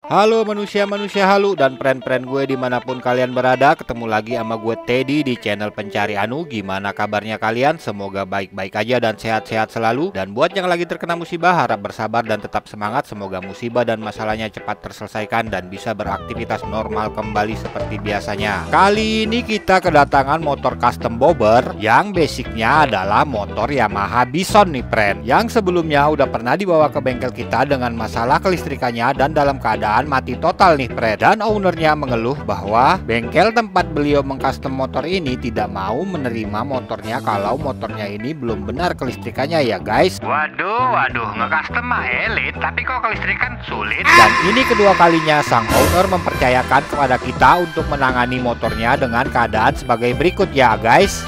Halo manusia-manusia halu dan friend-friend gue dimanapun kalian berada. Ketemu lagi sama gue Teddy di channel Pencari Anu. Gimana kabarnya kalian? Semoga baik-baik aja dan sehat-sehat selalu. Dan buat yang lagi terkena musibah, harap bersabar dan tetap semangat. Semoga musibah dan masalahnya cepat terselesaikan dan bisa beraktivitas normal kembali seperti biasanya. Kali ini kita kedatangan motor custom bobber yang basicnya adalah motor Yamaha Bison nih friend, yang sebelumnya udah pernah dibawa ke bengkel kita dengan masalah kelistrikannya dan dalam keadaan mati total nih friend. Dan ownernya mengeluh bahwa bengkel tempat beliau mengcustom motor ini tidak mau menerima motornya kalau motornya ini belum benar kelistrikannya ya guys. Waduh, nge-custom mah elit, tapi kok kelistrikan sulit. Dan ini kedua kalinya sang owner mempercayakan kepada kita untuk menangani motornya dengan keadaan sebagai berikut ya guys.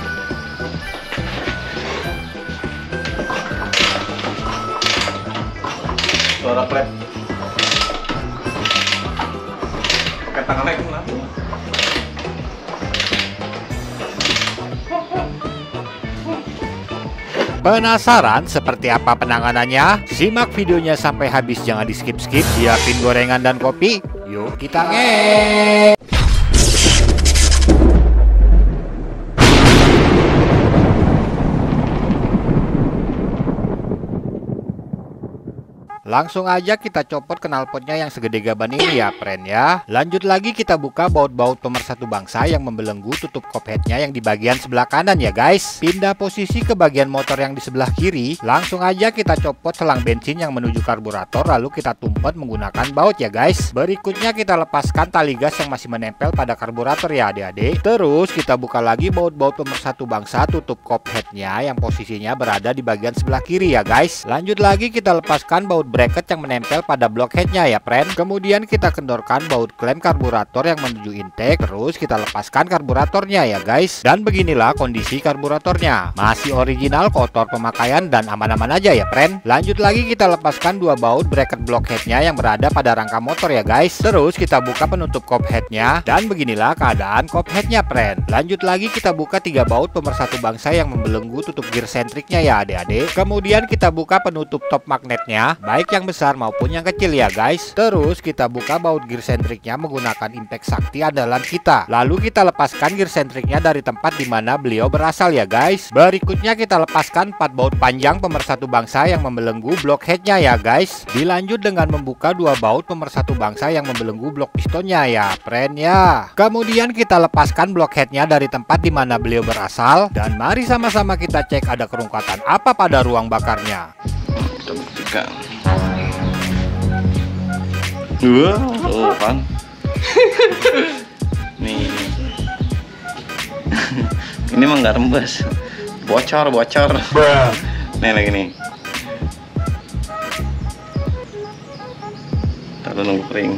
Suara klep pakai tangan lagi kenapa? Penasaran seperti apa penanganannya? Simak videonya sampai habis, jangan di skip-skip. Siapin gorengan dan kopi, yuk kita nge. Langsung aja kita copot knalpotnya yang segede gaban ini ya friend ya. Lanjut lagi kita buka baut-baut pemersatu bangsa yang membelenggu tutup kopheadnya yang di bagian sebelah kanan ya guys. Pindah posisi ke bagian motor yang di sebelah kiri. Langsung aja kita copot selang bensin yang menuju karburator, lalu kita tumpet menggunakan baut ya guys. Berikutnya kita lepaskan tali gas yang masih menempel pada karburator ya adik-adik. Terus kita buka lagi baut-baut pemersatu bangsa tutup kopheadnya yang posisinya berada di bagian sebelah kiri ya guys. Lanjut lagi kita lepaskan baut bracket yang menempel pada blockheadnya ya friend. Kemudian kita kendorkan baut klem karburator yang menuju intake. Terus kita lepaskan karburatornya ya guys. Dan beginilah kondisi karburatornya, masih original, kotor pemakaian dan aman-aman aja ya friend. Lanjut lagi kita lepaskan dua baut bracket blockheadnya yang berada pada rangka motor ya guys. Terus kita buka penutup kopheadnya dan beginilah keadaan kopheadnya friend. Lanjut lagi kita buka tiga baut pemersatu bangsa yang membelenggu tutup gear sentriknya ya adik-adik. Kemudian kita buka penutup top magnetnya, baik yang besar maupun yang kecil ya guys. Terus kita buka baut gear sentriknya menggunakan impact sakti andalan kita. Lalu kita lepaskan gear sentriknya dari tempat dimana beliau berasal ya guys. Berikutnya kita lepaskan 4 baut panjang pemersatu bangsa yang membelenggu blockheadnya ya guys. Dilanjut dengan membuka 2 baut pemersatu bangsa yang membelenggu blok pistonnya ya friend ya. Kemudian kita lepaskan blockheadnya dari tempat dimana beliau berasal. Dan mari sama-sama kita cek ada kerungkatan apa pada ruang bakarnya. Kita buktikan. Wow, kan? Nih, ini mah nggak rembes, bocor. Nih lagi nih. Taruh nunggu kering.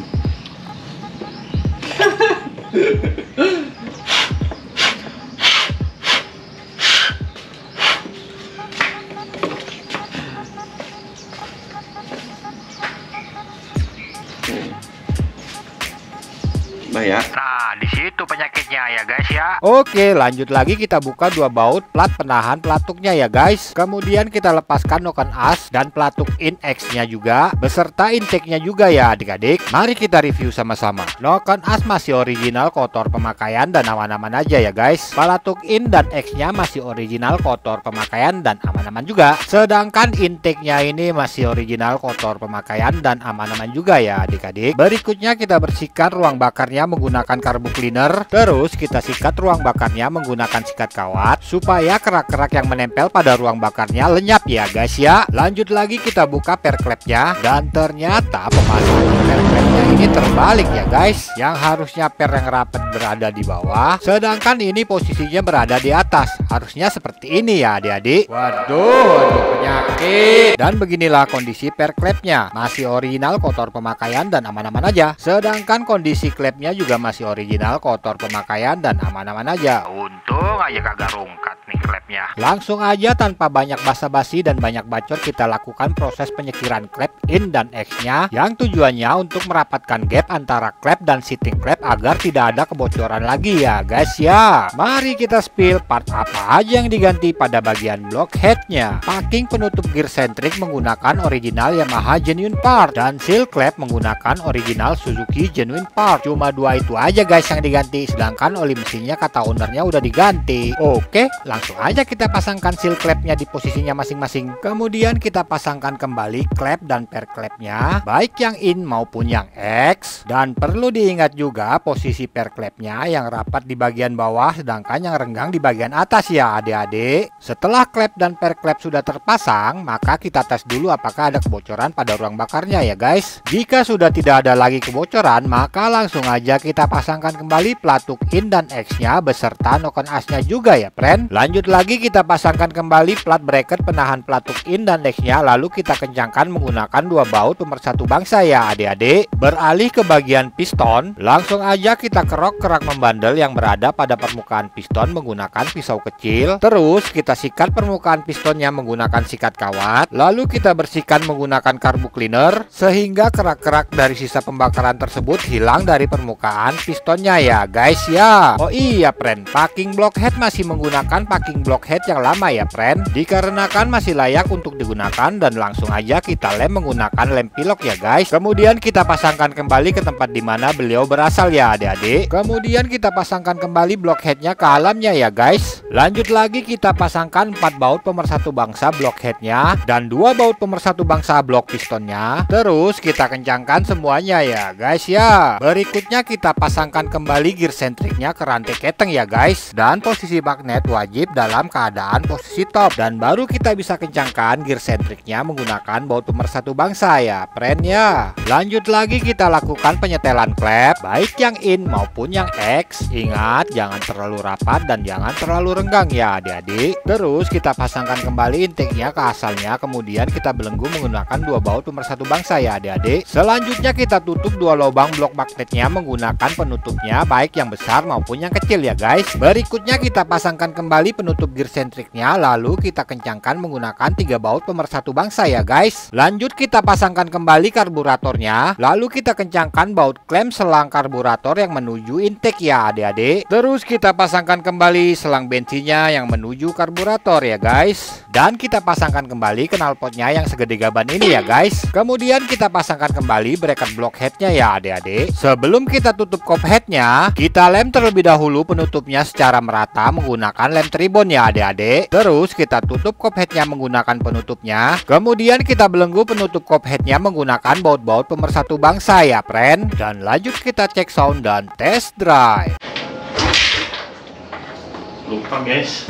Ya. Nah, di situ penyakitnya ya guys ya. Oke, lanjut lagi kita buka 2 baut plat penahan pelatuknya ya guys. Kemudian kita lepaskan noken as dan pelatuk in X-nya juga beserta intake-nya juga ya adik-adik. Mari kita review sama-sama. Noken as masih original, kotor pemakaian dan aman-aman aja ya guys. Pelatuk in dan X-nya masih original, kotor pemakaian dan aman-aman juga. Sedangkan intake-nya ini masih original, kotor pemakaian dan aman-aman juga ya adik-adik. Berikutnya kita bersihkan ruang bakarnya menggunakan karbu cleaner. Terus kita sikat ruang bakarnya menggunakan sikat kawat supaya kerak-kerak yang menempel pada ruang bakarnya lenyap ya guys ya. Lanjut lagi kita buka per klepnya dan ternyata pemasangan per klepnya ini terbalik ya guys. Yang harusnya per yang rapat berada di bawah, sedangkan ini posisinya berada di atas. Harusnya seperti ini ya adik-adik. Waduh, penyakit. Dan beginilah kondisi per klepnya, masih original, kotor pemakaian dan aman-aman aja. Sedangkan kondisi klepnya juga masih original, kotor pemakaian dan aman-aman aja. Untung aja kagak rungkat nih klepnya klepnya. Langsung aja tanpa banyak basa-basi dan banyak bacot kita lakukan proses penyekiran klep in dan X-nya yang tujuannya untuk merapatkan gap antara klep dan seating klep agar tidak ada kebocoran lagi ya guys ya. Mari kita spill part apa aja yang diganti pada bagian blockheadnya. Packing penutup gear sentrik menggunakan original Yamaha genuine part dan seal klep menggunakan original Suzuki genuine part. Cuma dua itu aja guys yang diganti, sedangkan oli mesinnya kata ownernya udah diganti. Oke, langsung aja kita pasangkan seal klepnya di posisinya masing-masing. Kemudian kita pasangkan kembali klep dan per klepnya, baik yang in maupun yang X. Dan perlu diingat juga posisi per klepnya yang rapat di bagian bawah, sedangkan yang renggang di bagian atas ya adik-adik. Setelah klep dan per klep sudah terpasang, maka kita tes dulu apakah ada kebocoran pada ruang bakarnya ya guys. Jika sudah tidak ada lagi kebocoran, maka langsung aja kita pasangkan kembali pelatuk in dan X-nya beserta nokon asnya juga ya friend. Lanjut lagi kita pasangkan kembali plat bracket penahan pelatuk in dan X-nya, lalu kita kencangkan menggunakan dua baut pemersatu bangsa ya adik-adik. Beralih ke bagian piston, langsung aja kita kerok kerak membandel yang berada pada permukaan piston menggunakan pisau kecil. Terus kita sikat permukaan pistonnya menggunakan sikat kawat, lalu kita bersihkan menggunakan karbu cleaner sehingga kerak-kerak dari sisa pembakaran tersebut hilang dari permukaan pistonnya ya guys ya. Oh iya friend, packing blockhead masih menggunakan packing blockhead yang lama ya friend, dikarenakan masih layak untuk digunakan, dan langsung aja kita lem menggunakan lem pilok ya guys. Kemudian kita pasangkan kembali ke tempat dimana beliau berasal ya adik-adik. Kemudian kita pasangkan kembali blockheadnya ke alamnya ya guys. Lanjut lagi kita pasangkan 4 baut pemersatu bangsa blockheadnya dan 2 baut pemersatu bangsa blok pistonnya. Terus kita kencangkan semuanya ya guys ya. Berikutnya kita pasangkan kembali gear sentriknya ke rantai keteng ya guys, dan posisi magnet wajib dalam keadaan posisi top, dan baru kita bisa kencangkan gear sentriknya menggunakan baut pemersatu bangsa ya friend ya. Lanjut lagi kita lakukan penyetelan klep baik yang in maupun yang X. Ingat jangan terlalu rapat dan jangan terlalu renggang ya adik-adik. Terus kita pasangkan kembali intake-nya ke asalnya, kemudian kita belenggu menggunakan 2 baut pemersatu bangsa ya adik-adik. Selanjutnya kita tutup 2 lubang blok magnetnya menggunakan penutupnya baik yang besar maupun yang kecil ya guys. Berikutnya kita pasangkan kembali penutup gear sentriknya, lalu kita kencangkan menggunakan 3 baut pemersatu bangsa ya guys. Lanjut kita pasangkan kembali karburatornya, lalu kita kencangkan baut klem selang karburator yang menuju intake ya adik-adik. Terus kita pasangkan kembali selang bensinnya yang menuju karburator ya guys, dan kita pasangkan kembali knalpotnya yang segede gaban ini ya guys. Kemudian kita pasangkan kembali bracket blockheadnya ya adik-adik. Sebelum kita tutup kopheadnya, kita lem terlebih dahulu penutupnya secara merata menggunakan lem tribon ya adik-adik. Terus kita tutup kopheadnya menggunakan penutupnya, kemudian kita belenggu penutup kopheadnya menggunakan baut-baut pemersatu bangsa ya friend. Dan lanjut kita cek sound dan test drive. Lupa guys.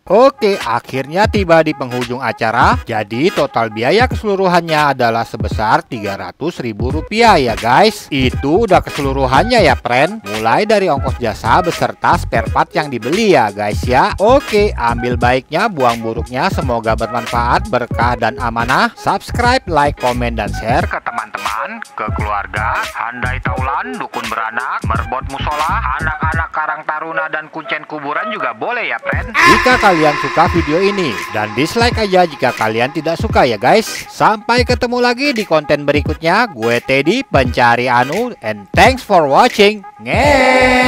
Oke, akhirnya tiba di penghujung acara. Jadi total biaya keseluruhannya adalah sebesar Rp300.000 ya guys. Itu udah keseluruhannya ya friend. Mulai dari ongkos jasa beserta spare part yang dibeli ya guys ya. Oke, ambil baiknya, buang buruknya. Semoga bermanfaat, berkah dan amanah. Subscribe, like, komen dan share ke teman-teman, ke keluarga, handai taulan, dukun beranak, merbot musola, anak-anak karang taruna dan kuncen kuburan juga boleh ya friend. Jika kalian suka video ini, dan dislike aja jika kalian tidak suka ya guys. Sampai ketemu lagi di konten berikutnya. Gue Teddy, pencari Anu, and thanks for watching. Nge